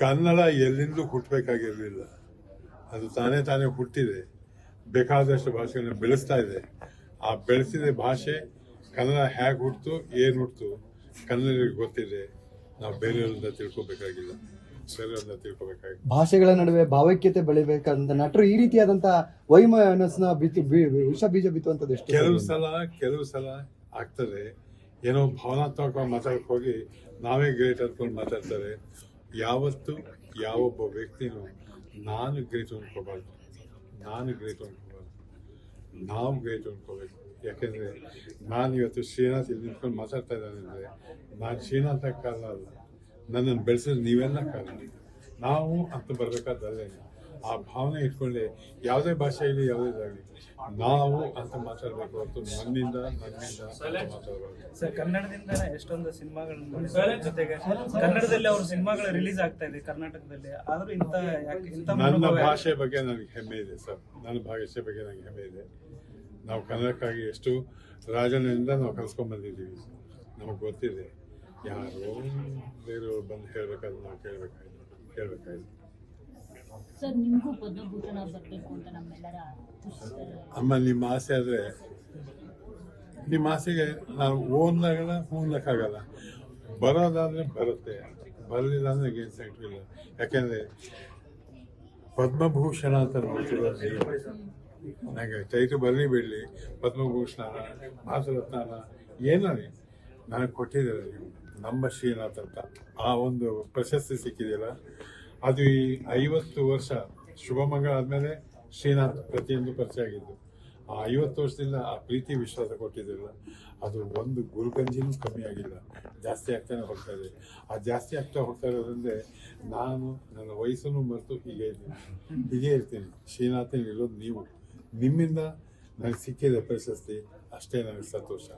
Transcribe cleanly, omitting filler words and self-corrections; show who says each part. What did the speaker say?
Speaker 1: ಕನ್ನಡ ಎಲ್ಲಿಂದಲೂ ಹುಟ್ಟಬೇಕಾಗಿರಲಿಲ್ಲ. ಅದು ತಾನೇ ಹುಟ್ಟಿದೆ. ಬೇಕಾದಷ್ಟು ಭಾಷೆಗಳನ್ನು ಬೆಳೆಸ್ತಾ ಇದೆ. ಆ ಬೆಳೆಸಿದ ಭಾಷೆ ಕನ್ನಡ ಹೇಗೆ ಹುಟ್ಟಿತು, ಏನು ಹುಟ್ಟಿತು ಕನ್ನಡಿಗರಿಗೆ ಗೊತ್ತಿದೆ. ನಾವು ಬೇರೆಯವರಿಂದ ತಿಳ್ಕೊಬೇಕಾಗಿಲ್ಲ.
Speaker 2: ಭಾಷೆಗಳ ನಡುವೆ ಭಾವೈಕ್ಯತೆ ಬೆಳಿಬೇಕಂತ ನಟರು ಈ ರೀತಿಯಾದಂತಹ ವೈಮನಸ್ನ ವಿಷ ಬೀಜ ಬಿತ್ತುವಂಥದ್ದು ಎಷ್ಟು?
Speaker 1: ಕೆಲವು ಸಲ ಆಗ್ತದೆ. ಏನೋ ಭಾವನಾತ್ಮಕವಾಗಿ ಮಾತಾಡಕ್ಕೆ ಹೋಗಿ ನಾವೇ ಗ್ರೇಟ್ ಅಂದ್ಕೊಂಡು ಮಾತಾಡ್ತಾರೆ. ಯಾವತ್ತು ಯಾವೊಬ್ಬ ವ್ಯಕ್ತಿನೂ ನಾನು ಗ್ರೇಟ್ ಅಂದ್ಕೋಬಾರ್ದು, ನಾವು ಗ್ರೇಟ್ ಅಂದ್ಕೋಬೇಕು. ಯಾಕೆಂದರೆ ನಾನು ಇವತ್ತು ಶ್ರೀನಾಥ್ ಇಲ್ಲಿ ನಿಂತ್ಕೊಂಡು ಮಾತಾಡ್ತಾ ಇದ್ದಾನೆ ಅಂದರೆ ನಾನು ಶ್ರೀನಾಥ ಕಾರಣ ಅಲ್ಲ, ನನ್ನನ್ನು ಬೆಳೆಸಿದ್ರೆ ನೀವೆಲ್ಲ ಕಾರಣ. ನಾವು ಅಂತ ಬರಬೇಕಾದಲ್ಲೇ ಆ ಭಾವನೆ ಇಟ್ಕೊಂಡೆ ಯಾವುದೇ ಭಾಷೆ ಇಲ್ಲಿ ಯಾವುದೇದಾಗಲಿ ನಾವು ಅಂತ ಮಾತಾಡಬೇಕು ಹೊರತು ನನ್ನಿಂದ ಮಾತಾಡಬಾರ್ದು.
Speaker 3: ಸರ್, ಕನ್ನಡದಿಂದ ಎಷ್ಟೊಂದು ಸಿನಿಮಾಗಳ ಜೊತೆಗೆ ಕನ್ನಡದಲ್ಲಿ ಅವ್ರ ಸಿನಿಮಾಗಳು ರಿಲೀಸ್ ಆಗ್ತಾ ಇದೆ ಕರ್ನಾಟಕದಲ್ಲಿ. ಆದ್ರೂ
Speaker 1: ನನ್ನ ಭಾಷೆ ಬಗ್ಗೆ ನನಗೆ ಹೆಮ್ಮೆ ಇದೆ ಸರ್. ನನ್ನ ಭಾಷೆ ಬಗ್ಗೆ ನನಗೆ ಹೆಮ್ಮೆ ಇದೆ. ನಾವು ಕನ್ನಡಕ್ಕಾಗಿ ಎಷ್ಟು ರಾಜನಿಂದ ನಾವು ಕಲ್ಸ್ಕೊಂಡ್ ಬಂದಿದ್ದೀವಿ. ನಮಗೆ ಗೊತ್ತಿದೆ. ಯಾರೋ ಬೇರೆಯವ್ರು ಬಂದು ಹೇಳ್ಬೇಕಾದ್ರೆ ನಾವು ಕೇಳಬೇಕಾಯ್ತು.
Speaker 4: ಸರ್, ನಿಮಗೂ ಪದ್ಮಭೂಷಣ ಬರಬೇಕು ಅಂತ ನಮ್ಮೆಲ್ಲರ
Speaker 1: ಅಮ್ಮ, ನಿಮ್ಮ ಆಸೆ ಆದರೆ ನಿಮ್ಮ ಆಸೆಗೆ ನಾವು ಹೂನ್ನಕ್ಕಾಗಲ್ಲ. ಬರೋದಾದ್ರೆ ಬರುತ್ತೆ, ಬರಲಿಲ್ಲ ಅಂದ್ರೆ ಏನು ಸಂಕಟ. ಯಾಕೆಂದರೆ ಪದ್ಮಭೂಷಣ ಅಂತ ನೋಡ್ತಿರೋದು ನೀವು. ನನಗೆ ಟೈಟಲ್ ಬರಲಿ ಬಿಡಲಿ, ಪದ್ಮಭೂಷಣ ಭಾರತರತ್ನ ಏನೋ ನನಗೆ ಕೊಟ್ಟಿದ್ದಾರೆ ನೀವು. ನಮ್ಮ ಶ್ರೀನಾಥ್ ಅಂತ ಆ ಒಂದು ಪ್ರಶಸ್ತಿ ಸಿಕ್ಕಿದೆಯಲ್ಲ, ಅದು ಈ 50 ವರ್ಷ ಶುಭಮಂಗಳ ಆದಮೇಲೆ ಶ್ರೀನಾಥ್ ಪ್ರತಿಯೊಂದು ಪರಿಚಯ ಆಗಿದ್ದು. ಆ 50 ವರ್ಷದಿಂದ ಆ ಪ್ರೀತಿ ವಿಶ್ವಾಸ ಕೊಟ್ಟಿದ್ದಿಲ್ಲ, ಅದು ಒಂದು ಗುರುಗಂಜಿನೂ ಕಮ್ಮಿ ಆಗಿಲ್ಲ, ಜಾಸ್ತಿ ಆಗ್ತಾನೆ ಹೋಗ್ತಾ ಇದೆ. ಆ ಜಾಸ್ತಿ ಆಗ್ತಾ ಹೋಗ್ತಾ ಇರೋದ್ರಿಂದ ನಾನು ನನ್ನ ವಯಸ್ಸನ್ನು ಮರೆತು ಹೀಗೆ ಇರ್ತೀನಿ. ಶ್ರೀನಾಥನ್ ಇರೋದು ನೀವು. ನಿಮ್ಮಿಂದ ನನಗೆ ಸಿಕ್ಕಿದೆ ಪ್ರಶಸ್ತಿ, ಅಷ್ಟೇ ನನಗೆ ಸಂತೋಷ.